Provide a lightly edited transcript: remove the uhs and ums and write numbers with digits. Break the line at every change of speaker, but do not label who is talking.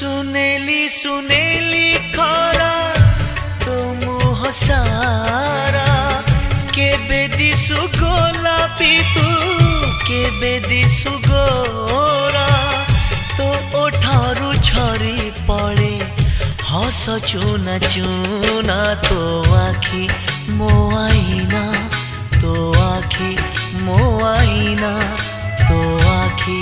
सुनेली सुनेली खरा तो मुह सारा केबे दिसु गोलापी तू केबे दिसु गोरा तो ओठारू झरी पड़े हस चुना चुना तो आखि मो आईना तो आखि मो आईना तो आखि